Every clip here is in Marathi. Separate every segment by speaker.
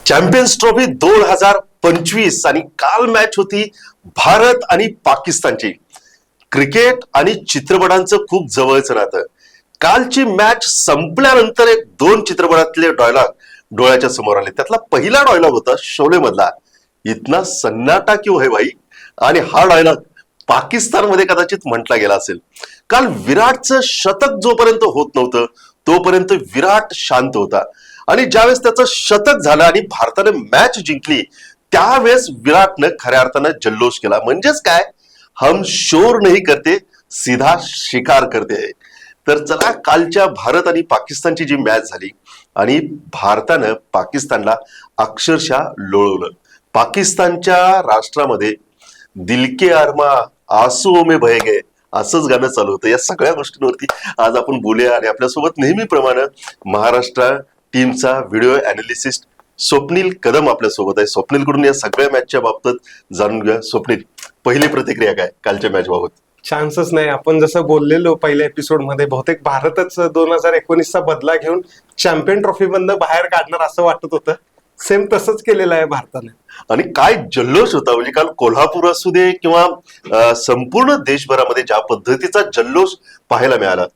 Speaker 1: चॅम्पियन्स ट्रॉफी 2025 आणि काल मॅच होती भारत आणि पाकिस्तानची. क्रिकेट आणि चित्रपटांचं खूप जवळचं नातं. कालची मॅच संपल्यानंतर एक दोन चित्रपटातले डायलॉग डोळ्याच्या समोर आले. त्यातला पहिला डायलॉग होता शोले मधला, इतना सन्नाटा क्यों है भाई. आणि हा डायलॉग पाकिस्तानमध्ये कदाचित म्हटला गेला असेल. काल विराटचं शतक जोपर्यंत होत नव्हतं तोपर्यंत विराट शांत होता आणि ज्यावेळेस त्याचं शतक झालं आणि भारताने मॅच जिंकली त्यावेळेस विराटनं खऱ्या अर्थानं जल्लोष केला. म्हणजेच काय, हम शोर नहीं करते सीधा शिकार करते. तर चला, कालच्या भारत आणि पाकिस्तानची जी मॅच झाली आणि भारतानं पाकिस्तानला अक्षरशः लोळवलं. पाकिस्तानच्या राष्ट्रामध्ये दिल के अरमा आंसुओं में बह गए असंच गाणं चालू होतं. या सगळ्या गोष्टींवरती आज आपण बोलूया आणि आपल्यासोबत नेहमीप्रमाणे महाराष्ट्र टीमचा व्हिडिओ अॅनालिसिस्ट स्वप्नील कदम आपल्यासोबत आहे. स्वप्नीलकडून या सगळ्या मॅचच्या बाबतीत जाणून घ्या. स्वप्नील, पहिली प्रतिक्रिया काय कालच्या मॅच बाबत?
Speaker 2: चान्सच नाही. आपण जसं बोललेलो पहिल्या एपिसोड मध्ये, बहुतेक भारतच 2019चा बदला घेऊन चॅम्पियन ट्रॉफी मधनं बाहेर काढणार असं वाटत होतं. सेम तसंच केलेलं आहे भारताने.
Speaker 1: आणि काय जल्लोष होता, म्हणजे काल कोल्हापूर असू दे किंवा संपूर्ण देशभरामध्ये ज्या पद्धतीचा जल्लोष पाहायला मिळाला.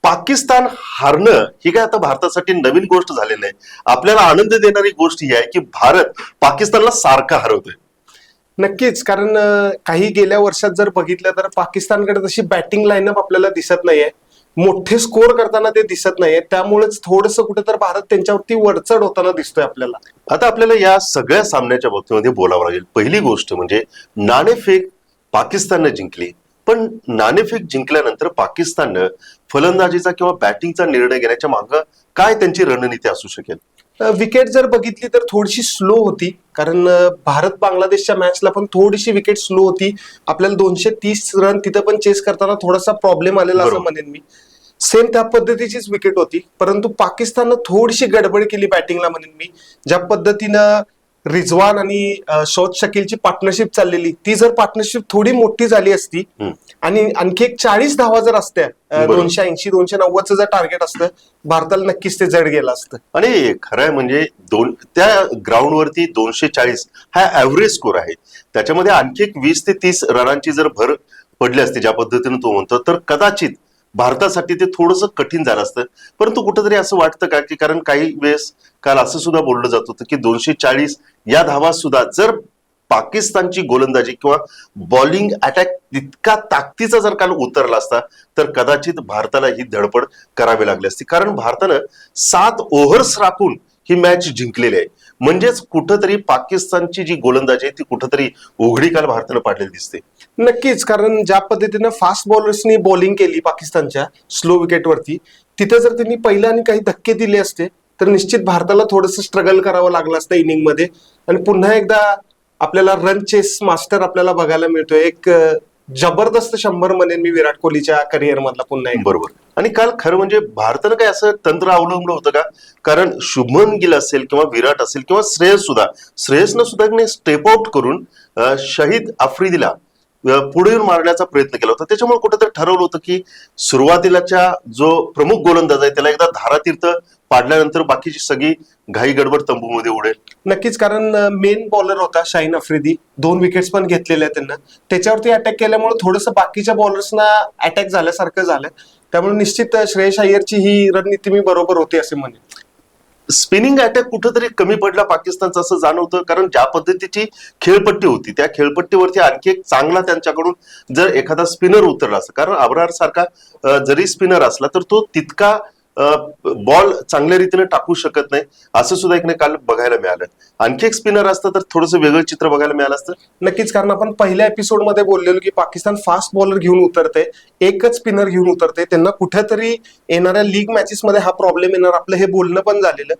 Speaker 1: पाकिस्तान हारणं ही काय आता भारतासाठी नवीन गोष्ट झालेली नाही. आपल्याला आनंद देणारी गोष्ट ही आहे की भारत पाकिस्तानला सारखा हरवतोय.
Speaker 2: नक्कीच, कारण काही गेल्या वर्षात जर बघितलं तर पाकिस्तानकडे तशी बॅटिंग लाईनअप आपल्याला दिसत नाहीये. मोठे स्कोर करताना ते दिसत नाहीये. त्यामुळेच थोडंसं कुठे तर भारत त्यांच्यावरती वरचढ होताना दिसतोय आपल्याला.
Speaker 1: आता आपल्याला या सगळ्या सामन्याच्या बाबतीमध्ये बोलावं लागेल. पहिली गोष्ट म्हणजे नाणेफेक पाकिस्तानने जिंकली, पण नाणेफेक जिंकल्यानंतर पाकिस्ताननं फलंदाजीचा किंवा बॅटिंगचा निर्णय घेण्याच्या मागं काय त्यांची रणनीती असू शकेल?
Speaker 2: विकेट जर बघितली तर थोडीशी स्लो होती, कारण भारत बांगलादेशच्या मॅचला पण थोडीशी विकेट स्लो होती. आपल्याला 230 रन तिथं पण चेस करताना थोडासा प्रॉब्लेम आलेला असं म्हणेन मी. सेम त्या पद्धतीचीच विकेट होती, परंतु पाकिस्ताननं थोडीशी गडबड केली बॅटिंगला म्हणेन मी. ज्या पद्धतीनं रिझवान आणि शोध शकीलची पार्टनरशिप चाललेली, ती जर पार्टनरशिप थोडी मोठी झाली असती आणि आणखी एक 40 धावा जर असत्या, 280 290चं जर टार्गेट असतं, भारताला नक्कीच ते जड गेलं असतं.
Speaker 1: आणि खरंय म्हणजे त्या ग्राउंडवरती 240 हा ऍव्हरेज स्कोर आहे. त्याच्यामध्ये आणखी एक 20 ते 30 रनांची जर भर पडली असते ज्या पद्धतीने तो म्हणतो, तर कदाचित भारतासाठी ते थोडंसं कठीण झालं असतं. परंतु कुठेतरी असं वाटतं का की, कारण काही वेळेस काल असं सुद्धा बोललं जात होतं की 240 या धावा सुद्धा जर पाकिस्तानची गोलंदाजी किंवा बॉलिंग अटॅक तितका ताकदीचा जर काल उतरला असता तर कदाचित भारताला ही धडपड करावी लागली असती. कारण भारतानं 7 ओव्हर्स राखून ही मॅच जिंकलेली आहे. म्हणजेच कुठंतरी पाकिस्तानची जी गोलंदाजी आहे ती कुठंतरी उघडी काल भारतानं पाडलेली दिसते.
Speaker 2: नक्कीच, कारण ज्या पद्धतीनं फास्ट बॉलर्सनी बॉलिंग केली पाकिस्तानच्या स्लो विकेटवरती, तिथे जर त्यांनी पहिले आणि काही धक्के दिले असते तर निश्चित भारताला थोडंसं स्ट्रगल करावं लागलं असतं इनिंग मध्ये. आणि पुन्हा एकदा आपल्याला रन चेस मास्टर आपल्याला बघायला मिळतोय. एक जबरदस्त 100 म्हणेन मी विराट कोहलीच्या करिअर मधला पुन्हा एक.
Speaker 1: बरोबर. आणि काल खरं म्हणजे भारतानं काय असं तंत्र अवलंबलं होतं का? कारण शुभमन गिल असेल किंवा विराट असेल किंवा श्रेयसनं सुद्धा स्टेप आउट करून शहीद आफ्रिदीला पुढे येऊन मारण्याचा प्रयत्न केला होता. त्याच्यामुळे कुठेतरी ठरवलं होतं की सुरुवातीलाच्या जो प्रमुख गोलंदाज आहे त्याला एकदा धारातीर्थ पाडल्यानंतर बाकीची सगळी घाई गडबड तंबूमध्ये उडेल.
Speaker 2: नक्कीच, कारण मेन बॉलर होता शाहीन आफ्रिदी, 2 विकेट्स पण घेतलेल्या त्यांना. त्याच्यावरती अटॅक केल्यामुळे थोडंसं बाकीच्या बॉलर्सना अटॅक झाल्यासारखं झालं. त्यामुळे निश्चित श्रेयस अय्यरची ही रणनीती मी बरोबर होती असे म्हणेन.
Speaker 1: स्पिनिंग अटॅक कुठेतरी कमी पडला पाकिस्तानचं असं जाणवतं, कारण ज्या पद्धतीची खेळपट्टी होती त्या खेळपट्टीवरती आणखी एक चांगला त्यांच्याकडून जर एखादा स्पिनर उतरला असता, कारण अब्रार सारखा जरी स्पिनर असला तर तो तितका बॉल चांगल्या रीतीने टाकू शकत नाही असं सुद्धा एक काल बघायला मिळालं. आणखी एक स्पिनर असतं तर थोडंसं वेगळं चित्र बघायला मिळालं असतं.
Speaker 2: नक्कीच, कारण आपण पहिल्या एपिसोड मध्ये बोललेलो की पाकिस्तान फास्ट बॉलर घेऊन उतरते, एकच स्पिनर घेऊन उतरते. त्यांना कुठेतरी येणाऱ्या लीग मॅचेस मध्ये हा प्रॉब्लेम येणार, आपलं हे बोलणं पण झालेलं.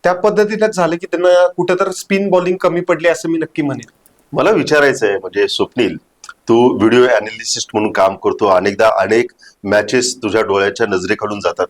Speaker 2: त्या पद्धतीनेच झालं की त्यांना कुठेतरी स्पिन बॉलिंग कमी पडली असं मी नक्की म्हणेन.
Speaker 1: मला विचारायचं आहे, म्हणजे स्वप्नील, तू व्हिडिओ अॅनालिसिस्ट म्हणून काम करतो, अनेक मॅचेस तुझ्या डोळ्याच्या नजरेखालून जातात.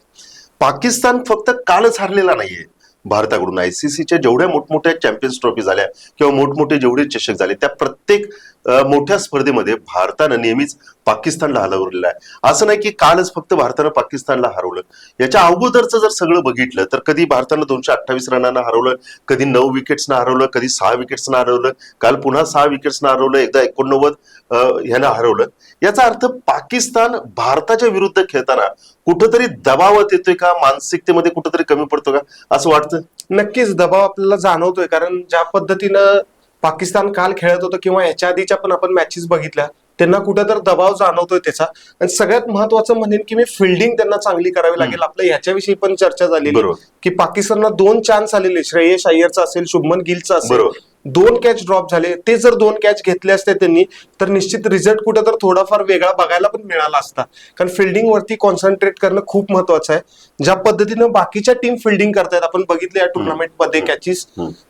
Speaker 1: पाकिस्तान फक्त कालच हारलेला नाहीये भारताकडून. आयसीसीच्या जेवढ्या मोठमोठ्या चॅम्पियन्स ट्रॉफी झाल्या किंवा मोठमोठे जेवढे चषक झाले त्या प्रत्येक मोठ्या स्पर्धेमध्ये भारतानं नेहमीच पाकिस्तानला हरवलेलं आहे. असं नाही की कालच फक्त भारतानं पाकिस्तानला हरवलं. याच्या अगोदरचं जर सगळं बघितलं तर कधी भारतानं 228 रनांना हरवलं, कधी 9 विकेट्सनं हरवलं, कधी 6 विकेट्सनं हरवलं, काल पुन्हा 6 विकेट्सनं हरवलं, एकदा 89 ह्यानं हरवलं. याचा अर्थ पाकिस्तान भारताच्या विरुद्ध खेळताना कुठंतरी दबावात येतोय का, मानसिकतेमध्ये कुठंतरी कमी पडतो का असं वाटतं?
Speaker 2: नक्कीच दबाव आपल्याला जाणवतोय, कारण ज्या पद्धतीनं पाकिस्तान काल खेळत होतं किंवा याच्या आधीच्या पण आपण मॅचेस बघितल्या, त्यांना कुठं तर दबाव जाणवतोय त्याचा. आणि सगळ्यात महत्वाचं म्हणेन की मी फिल्डिंग त्यांना चांगली करावी लागेल. आपल्या याच्याविषयी पण चर्चा झालेली की पाकिस्तानला 2 चान्स आलेले, श्रेयस अय्यरचा असेल, शुभमन गिलचा असेल, 2 कॅच ड्रॉप झाले. ते जर 2 कॅच घेतले असते त्यांनी तर निश्चित रिझल्ट कुठं तर थोडाफार वेगळा बघायला पण मिळाला असता. कारण फिल्डिंग वरती कॉन्सन्ट्रेट करणं खूप महत्वाचं आहे. ज्या पद्धतीनं बाकीच्या टीम फिल्डिंग करतायत आपण बघितलं या टुर्नामेंटमध्ये कॅचेस,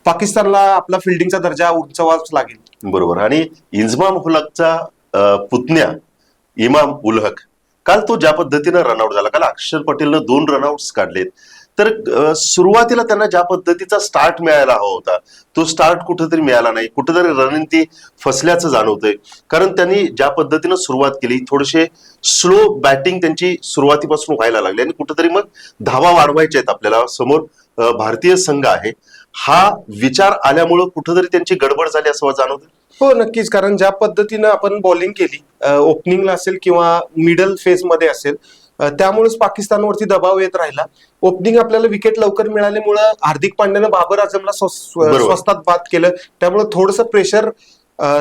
Speaker 2: पाकिस्तानला आपला फिल्डिंगचा दर्जा उंचावाच लागेल.
Speaker 1: बरोबर. आणि इंजमाम हुलकचा पुतण्या इमाम उल हक, काल तो ज्या पद्धतीनं रनआउट झाला, काल अक्षर पटेलनं 2 रनआउट्स काढलेत. तर सुरुवातीला त्यांना ज्या पद्धतीचा स्टार्ट मिळायला हवा होता तो स्टार्ट कुठेतरी मिळाला नाही, कुठेतरी रणनीती फसल्याचं जाणवतंय. कारण त्यांनी ज्या पद्धतीनं सुरुवात केली, थोडेसे स्लो बॅटिंग त्यांची सुरुवातीपासून व्हायला लागली आणि कुठेतरी मग धावा वाढवायच्या आहेत आपल्याला, समोर भारतीय संघ आहे हा विचार आल्यामुळं कुठेतरी त्यांची गडबड झाली असं जाणवतं.
Speaker 2: हो नक्कीच, कारण ज्या पद्धतीनं आपण बॉलिंग केली ओपनिंगला असेल किंवा मिडल फेज मध्ये असेल, त्यामुळेच पाकिस्तानवरती दबाव येत राहिला. ओपनिंग आपल्याला विकेट लवकर मिळाल्यामुळे हार्दिक पांड्यानं बाबर आझमला स्वस्तात बाद केलं, त्यामुळे थोडंसं प्रेशर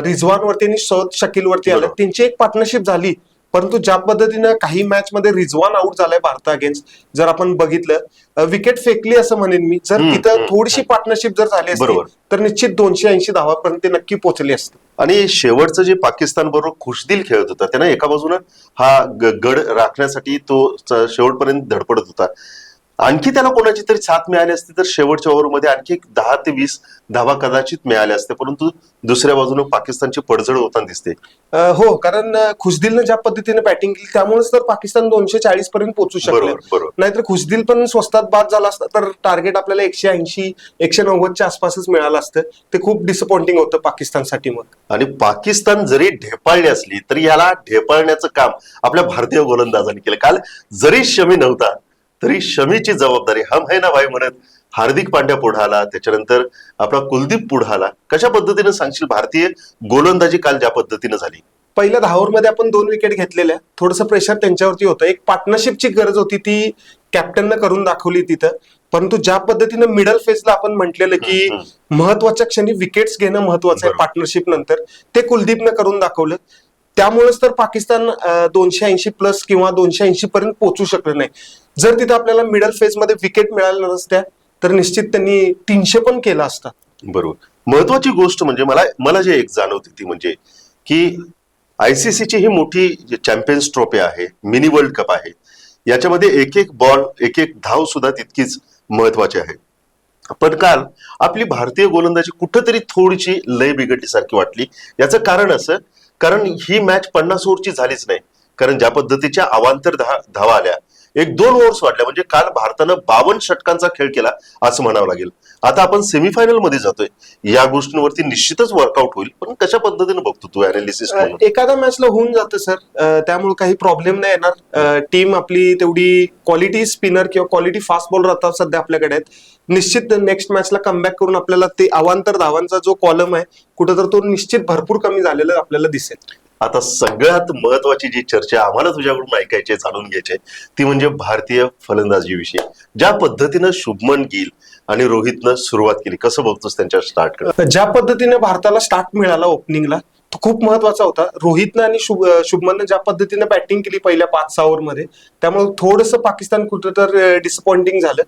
Speaker 2: रिझवानवरती आणि सौद शकीलवरती आलं. त्यांची एक पार्टनरशिप झाली, परंतु ज्या पद्धतीनं काही मॅच मध्ये रिझवान आउट झालाय भारता अगेन्स्ट, जर आपण बघितलं विकेट फेकली असं म्हणेन मी, जर तिथं थोडीशी पार्टनरशिप जर झाली असती तर निश्चित 280 धावापर्यंत ते नक्की पोहोचले असते.
Speaker 1: आणि शेवटचं जे पाकिस्तान बरोबर खुशदिल खेळत होता त्यानं एका बाजूनं हा गड राखण्यासाठी तो शेवटपर्यंत धडपडत होता. आणखी त्याला कोणाची तरी साथ मिळाली असती तर शेवटच्या ओव्हरमध्ये आणखी 10 ते 20 धावा कदाचित मिळाल्या असते, परंतु दुसऱ्या बाजूने पाकिस्तानची पडझड होताना दिसते.
Speaker 2: हो, कारण खुशदिलनं ज्या पद्धतीने बॅटिंग केली त्यामुळेच तर पाकिस्तान 240 पर्यंत पोहोचू शकले. नाहीतर खुशदिल पण स्वस्तात बाद झाला असता तर टार्गेट आपल्याला 180 190च्या आसपासच मिळालं असतं. ते खूप डिसअपॉइंटिंग होतं पाकिस्तानसाठी मग.
Speaker 1: आणि पाकिस्तान जरी ढेपाळली असली तरी याला ढेपाळण्याचं काम आपल्या भारतीय गोलंदाजांनी केलं. काल जरी शमी नव्हता तरी शमीची जबाबदारी हम है ना भाई म्हणत हार्दिक पांड्या पुढे आला, त्याच्यानंतर आपला कुलदीप पुढे आला. कशा पद्धतीने सांगशील भारतीय गोलंदाजी काल ज्या पद्धतीने झाली?
Speaker 2: पहिल्या 10 ओव्हरमध्ये आपण 2 विकेट घेतलेल्या, थोडंसं प्रेशर त्यांच्यावरती होतं. एक पार्टनरशिपची गरज होती, ती कॅप्टननं करून दाखवली तिथं. परंतु ज्या पद्धतीनं मिडल फेजला आपण म्हटलेलं की महत्वाच्या क्षणी विकेट्स घेणं महत्वाचं आहे पार्टनरशिप नंतर, ते कुलदीपनं करून दाखवलं. त्यामुळेच तर पाकिस्तान 280 प्लस किंवा 280 पर्यंत पोहोचू शकलं नाही. जर तिथे आपल्याला मिडल फेज मध्ये विकेट मिळाल्या नसत्या तर निश्चित त्यांनी 300 पण केला असता.
Speaker 1: बरोबर. महत्वाची गोष्ट म्हणजे मला जे एक जाणवते ती म्हणजे की आयसीसीची ही मोठी चॅम्पियन्स ट्रॉफी आहे, मिनी वर्ल्ड कप आहे, याच्यामध्ये एक एक बॉल एक एक धाव सुद्धा तितकीच महत्वाची आहे. पण काल आपली भारतीय गोलंदाजी कुठंतरी थोडीशी लय बिघडलीसारखी वाटली. याचं कारण असं, कारण ही मॅच 50 ओव्हरची झालीच नाही. कारण ज्या पद्धतीच्या अवांतर धावा आल्या, 1-2 ओव्हर्स वाढल्या, म्हणजे काल भारतानं 52 षटकांचा खेळ केला असं म्हणावं लागेल. आता आपण सेमीफायनल मध्ये जातोय, या गोष्टींवरती निश्चितच वर्कआउट होईल. पण कशा पद्धतीने बघतो तू अनालिसिस?
Speaker 2: एखाद्या मॅचला होऊन जातं सर, त्यामुळे काही प्रॉब्लेम नाही येणार. टीम आपली तेवढी क्वालिटी स्पिनर किंवा क्वालिटी फास्ट बॉलर आता सध्या आपल्याकडे आहेत. निश्चित नेक्स्ट मॅचला कमबॅक करून आपल्याला ते अवांतर धावांचा जो कॉलम आहे कुठं तर तो निश्चित भरपूर कमी झालेला आपल्याला दिसेल.
Speaker 1: आता सगळ्यात महत्वाची जी चर्चा आम्हाला तुझ्याकडून ऐकायची, जाणून घ्यायची, ती म्हणजे भारतीय फलंदाजीविषयी. ज्या पद्धतीनं शुभमन गिल आणि रोहितनं सुरुवात केली, कसं बघतोस त्यांच्या स्टार्ट?
Speaker 2: ज्या पद्धतीने भारताला स्टार्ट मिळाला ओपनिंगला तो खूप महत्वाचा होता. रोहितनं आणि शुभमननं ज्या पद्धतीने बॅटिंग केली पहिल्या 5-6 ओव्हरमध्ये, त्यामुळे थोडंसं पाकिस्तान कुठं तर डिसअपॉइंटिंग झालं.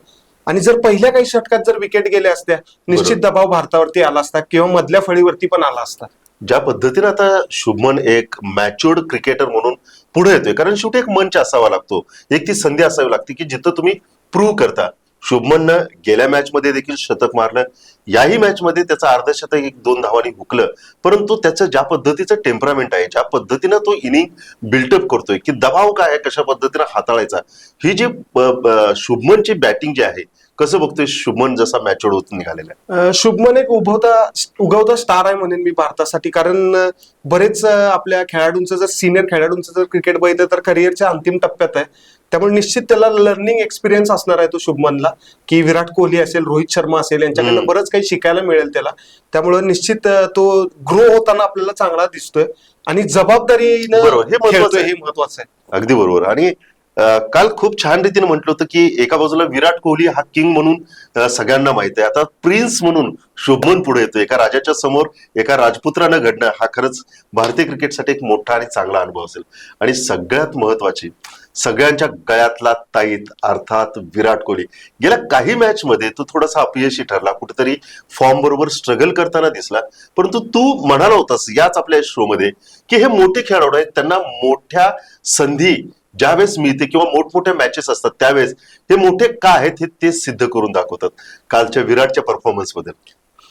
Speaker 2: आणि जर पहिल्या काही षटकात जर विकेट गेल्या असत्या निश्चित दबाव भारतावरती आला असता किंवा मधल्या फळीवरती पण आला असता.
Speaker 1: ज्या पद्धतीने आता शुभमन एक मॅच्युअर्ड क्रिकेटर म्हणून पुढे येतोय, कारण शेवटी एक मंच असावा लागतो, एक ती संधी असावी लागते की जिथं तुम्ही प्रूव्ह करता. शुभमननं गेल्या मॅच मध्ये देखील शतक मारलं, याही मॅच मध्ये त्याचं अर्धशतक 1-2 धावांनी हुकलं. परंतु त्याचं ज्या पद्धतीचं टेम्परामेंट आहे, ज्या पद्धतीनं तो इनिंग बिल्टअप करतोय, की दबाव काय आहे, कशा पद्धतीनं हाताळायचा, ही जी शुभमनची बॅटिंग जी आहे कसं बघतोय शुभमन जसा मॅच्युअर्ड होत निघालेला आहे?
Speaker 2: शुभमन एक उगवता स्टार आहे म्हणेन मी भारतासाठी, कारण बरेच आपल्या खेळाडूंचं जर सिनियर खेळाडूंचं जर क्रिकेट बघितलं तर करिअरच्या अंतिम टप्प्यात आहे. त्यामुळे निश्चित त्याला लर्निंग एक्सपिरियन्स असणार आहे तो शुभमनला, की विराट कोहली असेल, रोहित शर्मा असेल, यांच्याकडनं बरंच काही शिकायला मिळेल त्याला. त्यामुळे निश्चित तो ग्रो होताना आपल्याला चांगला दिसतोय आणि जबाबदारीनं खेळतोय, हे महत्वाचं आहे.
Speaker 1: अगदी बरोबर. आणि काल खूप छान रीतीने म्हटलं होतं की एका बाजूला विराट कोहली हा किंग म्हणून सगळ्यांना माहित आहे, आता प्रिन्स म्हणून शुभमन पुढे येतो. एका राजाच्या समोर एका राजपुत्रानं घडणं हा खरंच भारतीय क्रिकेटसाठी एक मोठा आणि चांगला अनुभव असेल. आणि सगळ्यात महत्वाची, सगळ्यांच्या गळ्यातला ताईत अर्थात विराट कोहली. गेल्या काही मॅच मध्ये तो थोडासा अपयशी ठरला, कुठेतरी फॉर्म बरोबर स्ट्रगल करताना दिसला. परंतु तू म्हणाला होतास याच आपल्या शो मध्ये की हे मोठे खेळाडू आहेत, त्यांना मोठ्या संधी ज्यावेळेस मिळते किंवा मोठमोठ्या मॅचेस असतात त्यावेळेस हे मोठे का आहेत हे ते सिद्ध करून दाखवतात. कालच्या विराटच्या परफॉर्मन्स बद्दल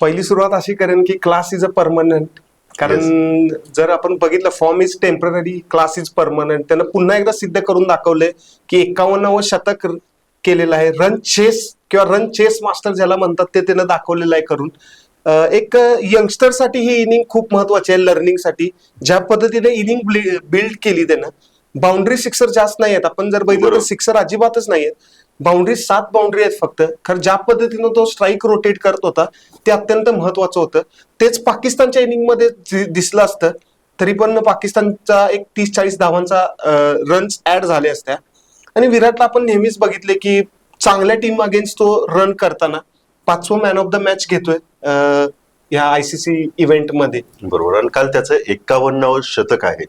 Speaker 2: पहिली सुरुवात अशी करेन की क्लास इज अ परमनंट. कारण जर आपण बघितलं form is temporary, class is permanent. त्यानं पुन्हा एकदा सिद्ध करून दाखवलंय की 51वं शतक केलेलं आहे. रन चेस किंवा रन चेस मास्टर ज्याला म्हणतात ते त्यानं दाखवलेलं आहे करून. एक यंगस्टरसाठी ही इनिंग खूप महत्वाची आहे लर्निंगसाठी. ज्या पद्धतीने इनिंग बिल्ड केली त्यानं, बाउंड्री सिक्सर जास्त नाही आहेत. आपण जर बघितलं तर सिक्सर अजिबातच नाहीयेत. बाउंड्री 7 बाउंड्री आहेत फक्त. खरं ज्या पद्धतीनं तो स्ट्राईक रोटेट करत होता ते अत्यंत महत्वाचं होतं. तेच पाकिस्तानच्या इनिंग मध्ये दिसलं असतं तरी पण पाकिस्तानचा एक 30-40 धावांचा रन्स ऍड झाले असत्या. आणि विराटला आपण नेहमीच बघितले की चांगल्या टीम अगेन्स्ट तो रन करताना 5वं मॅन ऑफ द मॅच घेतोय या आयसीसी इव्हेंट मध्ये.
Speaker 1: बरोबर. आणि काल त्याचं 51वं शतक आहे.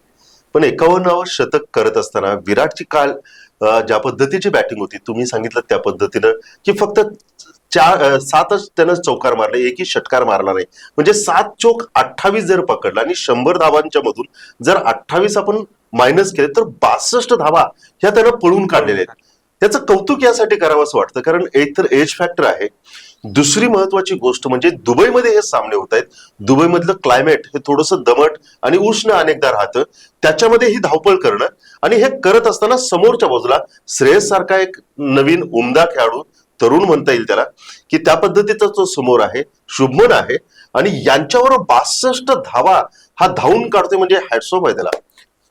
Speaker 1: पण 51वं शतक करत असताना विराटची काल ज्या पद्धतीची बॅटिंग होती, तुम्ही सांगितलं त्या पद्धतीनं की फक्त 7च त्यानं चौकार मारले, एकही षटकार मारला नाही. म्हणजे 7 चोक 28 जर पकडला आणि 100 धावांच्या मधून जर 28 आपण मायनस केले तर 62 धावा ह्या त्यानं पळून काढलेल्या आहेत. त्याचं कौतुक यासाठी करावं असं वाटतं, कारण एक तर एज फॅक्टर आहे. दुसरी महत्वाची गोष्ट म्हणजे दुबईमध्ये हे सामने होत आहेत. दुबईमधलं क्लायमेट हे थोडंसं दमट आणि उष्ण अनेकदा राहतं. त्याच्यामध्ये ही धावपळ करणं आणि हे करत असताना समोरच्या बाजूला श्रेयस सारखा एक नवीन उमदा खेळाडू, तरुण म्हणता येईल त्याला, की त्या पद्धतीचा तो समोर आहे, शुभमन आहे आणि यांच्यावर 62 धावा हा धावून काढतोय. म्हणजे हॅट्स ऑफ आहे त्याला.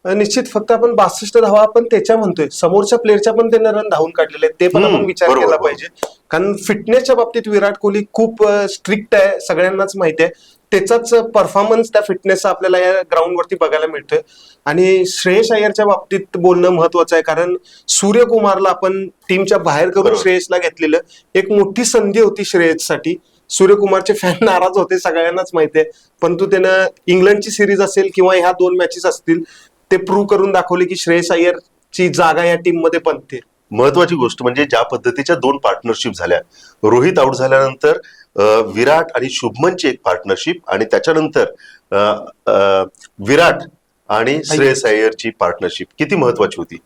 Speaker 2: निश्चित फक्त आपण 62 धावा आपण त्याच्या म्हणतोय, समोरच्या प्लेअरच्या पण त्याने रन धावून काढलेले आहेत, ते पण आपण विचार केला पाहिजे. कारण फिटनेसच्या बाबतीत विराट कोहली खूप स्ट्रिक्ट आहे, सगळ्यांनाच माहिती आहे. त्याचाच परफॉर्मन्स त्या फिटनेसचा आपल्याला या ग्राउंडवरती बघायला मिळतोय. आणि श्रेयस अय्यरच्या बाबतीत बोलणं महत्वाचं आहे, कारण सूर्यकुमारला आपण टीमच्या बाहेर करून श्रेयसला घेतलेलं, एक मोठी संधी होती श्रेयससाठी. सूर्यकुमारचे फॅन नाराज होते, सगळ्यांनाच माहिती आहे. परंतु त्यानं इंग्लंडची सिरीज असेल किंवा ह्या 2 मॅचेस असतील ते प्रूव्ह करून दाखवले की श्रेयस अय्यरची जागा या टीम मध्ये बनते.
Speaker 1: महत्वाची गोष्ट म्हणजे ज्या पद्धतीच्या 2 पार्टनरशिप झाल्या, रोहित आउट झाल्यानंतर विराट आणि शुभमनची एक पार्टनरशिप आणि त्याच्यानंतर विराट आणि श्रेयस अय्यरची पार्टनरशिप किती महत्वाची होती.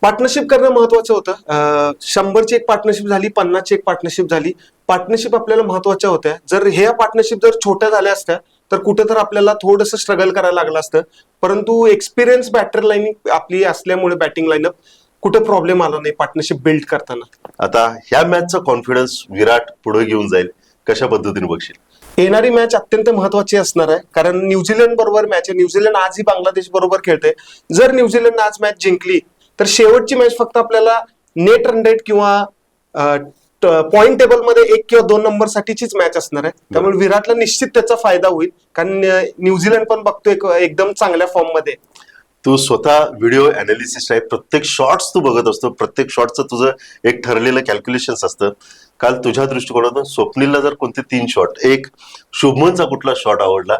Speaker 2: पार्टनरशिप करणं महत्वाचं होतं. 100ची एक पार्टनरशिप झाली, 50ची एक पार्टनरशिप झाली. पार्टनरशिप आपल्याला महत्वाच्या होत्या. जर ह्या पार्टनरशिप जर छोट्या झाल्या असत्या तर कुठं तर आपल्याला थोडंसं स्ट्रगल करायला लागलं असतं. परंतु एक्सपिरियन्स बॅटर लाईन आपली असल्यामुळे बॅटिंग लाईनअप कुठं प्रॉब्लेम आला नाही पार्टनरशिप बिल्ड करताना.
Speaker 1: आता ह्या मॅचचा कॉन्फिडन्स विराट पुढे घेऊन जाईल, कशा पद्धतीने बघशील?
Speaker 2: येणारी मॅच अत्यंत महत्वाची असणार आहे, कारण न्यूझीलंड बरोबर मॅच आहे. न्यूझीलंड आजही बांगलादेश बरोबर खेळते. जर न्यूझीलंड आज मॅच जिंकली तर शेवटची मॅच फक्त आपल्याला नेट रन रेट किंवा पॉइंट टेबल मध्ये 1 किंवा 2 नंबर साठीचीच मॅच असणार आहे. त्यामुळे विराटला निश्चित त्याचा फायदा होईल, कारण न्यूझीलंड पण बघतोय एकदम चांगल्या फॉर्म मध्ये.
Speaker 1: तू स्वतः व्हिडिओ अनालिसिस्ट आहे, प्रत्येक शॉट्स तू बघत असतो, प्रत्येक शॉटचं तुझं एक ठरलेलं कॅल्क्युलेशन्स असतं. काल तुझ्या दृष्टिकोनातून स्वप्नीलला जर कोणते 3 शॉट, एक शुभमनचा कुठला शॉट आवडला,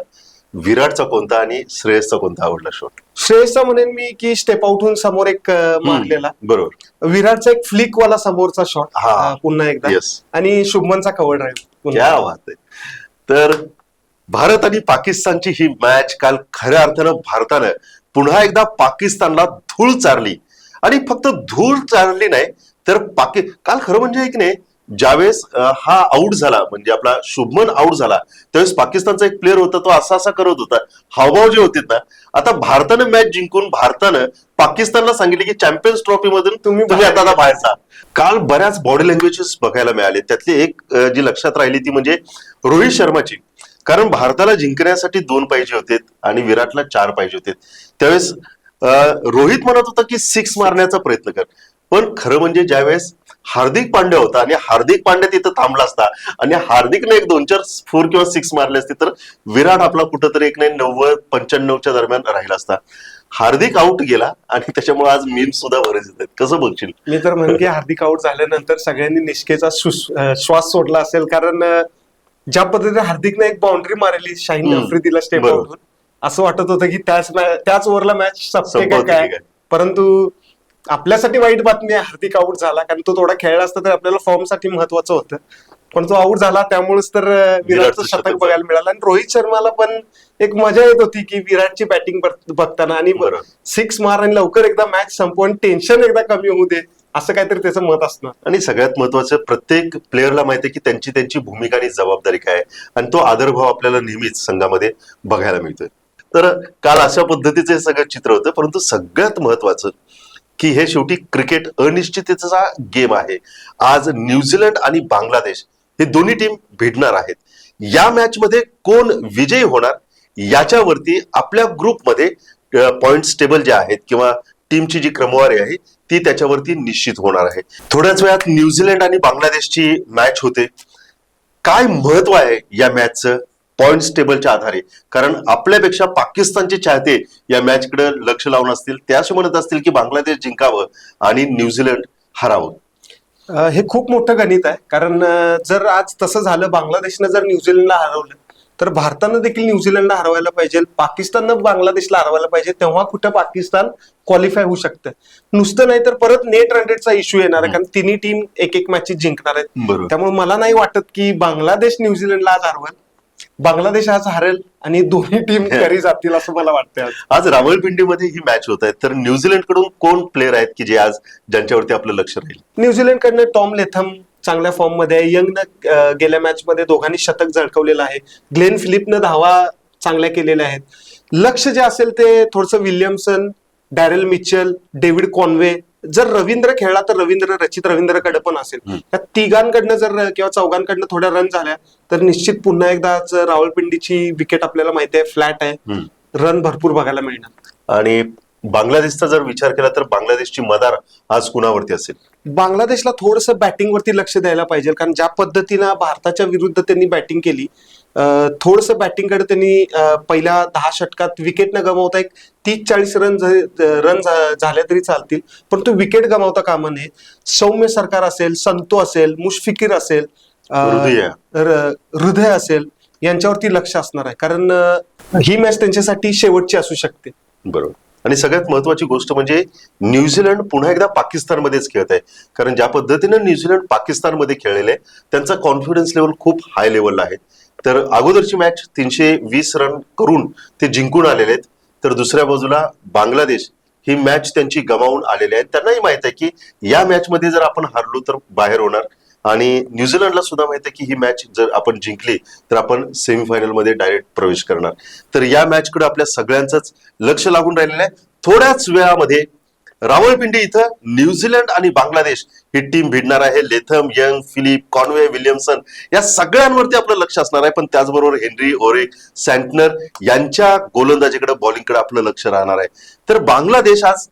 Speaker 1: विराटचा कोणता आणि श्रेयसचा कोणता आवडला शॉट?
Speaker 2: श्रेयसचा म्हणेन मी की स्टेप आउट होऊन समोर एक मारलेला,
Speaker 1: बरोबर.
Speaker 2: विराटचा एक फ्लिक वाला समोरचा शॉट पुन्हा एकदा, आणि शुभमनचा कव्हर ड्राईव्ह.
Speaker 1: क्या बात आहे. तर भारत आणि पाकिस्तानची ही मॅच काल खऱ्या अर्थानं भारतानं पुन्हा एकदा पाकिस्तानला धूळ चारली. आणि फक्त धूळ चारली नाही तर काल खरं म्हणजे एक नाही, ज्यावेळेस हा आउट झाला, म्हणजे आपला शुभमन आउट झाला, त्यावेळेस पाकिस्तानचा एक प्लेअर होता, तो असा करत होता, हावभाव जे होते ना, आता भारतानं मॅच जिंकून भारतानं पाकिस्तानला सांगितले की चॅम्पियन्स ट्रॉफी मधून तुम्ही आता बाहेर जा. काल बऱ्याच बॉडी लँग्वेजेस बघायला मिळाले. त्यातली एक जी लक्षात राहिली ती म्हणजे रोहित शर्माची. कारण भारताला जिंकण्यासाठी 2 पाहिजे होते आणि विराटला 4 पाहिजे होते. त्यावेळेस रोहित म्हणत होता की 6 मारण्याचा प्रयत्न कर, पण खरं म्हणजे ज्यावेळेस हार्दिक पांड्या होता आणि हार्दिक पांड्या तिथं थांबला असता आणि हार्दिकने एक 2-4 4 किंवा 6 मारले असते तर विराट आपला कुठंतरी एक 90-95च्या दरम्यान राहिला असता. हार्दिक आउट गेला आणि त्याच्यामुळे आज मीम्स सुद्धा बरेच येतात. कसं बघशील?
Speaker 2: मी तर म्हणेन की हार्दिक आउट झाल्यानंतर सगळ्यांनी निष्केचा श्वास सोडला असेल, कारण ज्या पद्धतीने हार्दिकने एक बाउंड्री मारली शाहीन आफ्रिदीला स्टेप
Speaker 1: बरोबर.
Speaker 2: आउटवर, असं वाटत होतं की त्याच ओव्हरला मॅच संपते का
Speaker 1: संपवते
Speaker 2: काय.
Speaker 1: काय.
Speaker 2: परंतु आपल्यासाठी वाईट बातमी आहे, हार्दिक आउट झाला, कारण तो थोडा खेळला असता तर आपल्याला फॉर्म साठी महत्वाचं होतं, पण तो आउट झाला त्यामुळेच तर विराटचं शतक बघायला मिळालं. आणि रोहित शर्माला पण एक मजा येत होती की विराटची बॅटिंग बघताना आणि 6 मार आणि लवकर एकदा मॅच संपवून टेन्शन एकदा कमी होऊ दे, असं काहीतरी त्याचं मत असणार.
Speaker 1: आणि सगळ्यात महत्वाचं, प्रत्येक प्लेअरला माहिती आहे की त्यांची त्यांची भूमिका आणि जबाबदारी काय आहे, आणि तो आदरभाव आपल्याला नेहमीच संघामध्ये बघायला मिळतोय. तर काल अशा पद्धतीचं हे सगळं चित्र होतं. परंतु सगळ्यात महत्वाचं की हे शेवटी क्रिकेट अनिश्चिततेचा गेम आहे. आज न्यूझीलंड आणि बांगलादेश हे दोन्ही टीम भिडणार आहेत. या मॅच मध्ये कोण विजयी होणार याच्यावरती आपल्या ग्रुपमध्ये पॉइंट्स टेबल जे आहेत किंवा टीमची जी क्रमवारी आहे ती त्याच्यावरती निश्चित होणार आहे. थोड्याच वेळात न्यूझीलंड आणि बांगलादेशची मॅच होते. काय महत्व आहे या मॅचचं पॉइंट्स टेबलच्या आधारे? कारण आपल्यापेक्षा पाकिस्तानचे चाहते या मॅचकडे लक्ष लावून असतील, ते असे म्हणत असतील की बांगलादेश जिंकावं आणि न्यूझीलंड हरावं.
Speaker 2: हे खूप मोठं गणित आहे, कारण जर आज तसं झालं, बांगलादेशनं जर न्यूझीलंडला हरवलं तर भारतानं देखील न्यूझीलंडला हरवायला पाहिजे, पाकिस्ताननं बांगलादेशला हरवायला पाहिजे, तेव्हा कुठं पाकिस्तान क्वालिफाय होऊ शकतं. नुसतं नाही तर परत नेट रन रेटचा इश्यू येणार आहे, कारण तिन्ही टीम एक मॅचेस जिंकणार आहेत. त्यामुळे मला नाही वाटत की बांगलादेश न्यूझीलंडला आज हरवेल. बांगलादेश आज हरेल आणि दोन्ही टीम घरी जातील असं मला वाटतं.
Speaker 1: आज रावळपिंडीमध्ये ही मॅच होत आहे, तर न्यूझीलंड कडून कोण प्लेअर आहेत की जे आज ज्यांच्यावरती आपलं लक्ष राहील?
Speaker 2: न्यूझीलंड कडनं टॉम लेथम चांगल्या फॉर्म मध्ये आहे. यंगनं गेल्या मॅच मध्ये दोघांनी शतक झळकवलेलं आहे. ग्लेन फिलिपनं धावा चांगल्या केलेल्या आहेत. लक्ष जे असेल ते थोडंसं Williamson, Darrell Mitchell, David Conway. जर रवींद्र खेळला तर रचित रवींद्रकडे पण असेल. त्या तिघांकडनं जर किंवा चौघांकडनं थोड्या रन झाल्या तर निश्चित पुन्हा एकदा रावळपिंडीची विकेट आपल्याला माहिती आहे फ्लॅट आहे, रन भरपूर बघायला मिळणार.
Speaker 1: आणि बांगलादेशचा जर विचार केला तर बांगलादेशची मदार आज कुणावरती असेल?
Speaker 2: बांगलादेशला थोडंसं बॅटिंगवरती लक्ष द्यायला पाहिजे, कारण ज्या पद्धतीनं भारताच्या विरुद्ध त्यांनी बॅटिंग केली, थोडंसं बॅटिंगकडे त्यांनी पहिल्या 10 षटकात विकेट न गमावता एक 30-40 रन झाले तरी चालतील, परंतु विकेट गमावता कामा नये. सौम्य सरकार असेल, संतो असेल, मुशफिकीर असेल, हृदय असेल, यांच्यावरती लक्ष असणार आहे, कारण ही मॅच त्यांच्यासाठी शेवटची असू शकते.
Speaker 1: बरोबर. आणि सगळ्यात महत्वाची गोष्ट म्हणजे न्यूझीलंड पुन्हा एकदा पाकिस्तानमध्येच खेळत आहे, कारण ज्या पद्धतीने न्यूझीलंड पाकिस्तानमध्ये खेळलेले आहे त्यांचा कॉन्फिडन्स लेवल खूप हाय लेवलला आहे. तर अगोदरची मॅच 320 रन करून ते जिंकून आलेले आहेत, तर दुसऱ्या बाजूला बांगलादेश ही मॅच त्यांची गमावून आलेली आहे. त्यांनाही माहित आहे की या मॅच मध्ये जर आपण हारलो तर बाहेर होणार, आणि न्यूझीलंडला सुद्धा माहित आहे की ही मॅच जर आपण जिंकली तर आपण सेमीफायनल मध्ये डायरेक्ट प्रवेश करणार. तर या मॅचकडे आपल्या सगळ्यांचंच लक्ष लागून राहिलेलं आहे. थोड्याच वेळामध्ये रावळपिंडी इथं न्यूझीलंड आणि बांगलादेश ही टीम भिडणार आहे. Latham, Young, Phillip, Conway, Williamson या सगळ्यांवरती आपलं लक्ष असणार आहे, पण त्याचबरोबर हेनरी, ओरेक, सँटनर यांच्या गोलंदाजीकडे, बॉलिंगकडे आपलं लक्ष राहणार आहे. तर बांगलादेश आज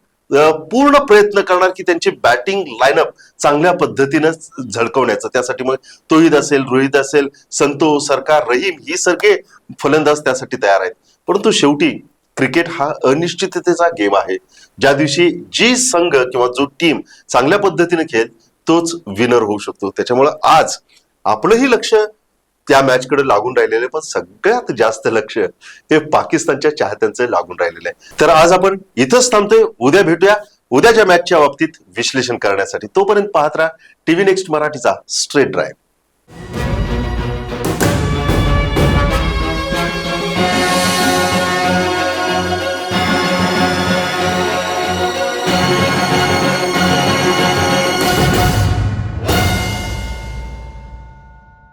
Speaker 1: पूर्ण प्रयत्न करणार की त्यांची बॅटिंग लाईनअप चांगल्या पद्धतीनं झळकवण्याचं. त्यासाठी मग तोहिद असेल, रोहित असेल, संतो, सरकार, रहीम ही सगळे फलंदाज त्यासाठी तयार आहेत. परंतु शेवटी क्रिकेट हा अनिश्चिततेचा गेम आहे. ज्या दिवशी जी संघ किंवा जो टीम चांगल्या पद्धतीने खेळेल तोच विनर होऊ शकतो. त्याच्यामुळे आज आपलंही लक्ष त्या मॅचकडे लागून राहिलेलं आहे, पण सगळ्यात जास्त लक्ष हे पाकिस्तानच्या चाहत्यांचं लागून राहिलेलं आहे. तर आज आपण इथंच थांबतोय. उद्या भेटूया उद्याच्या मॅचच्या बाबतीत विश्लेषण करण्यासाठी. तोपर्यंत पाहत राहा टीव्ही नेक्स्ट मराठीचा स्ट्रेट ड्राईव्ह.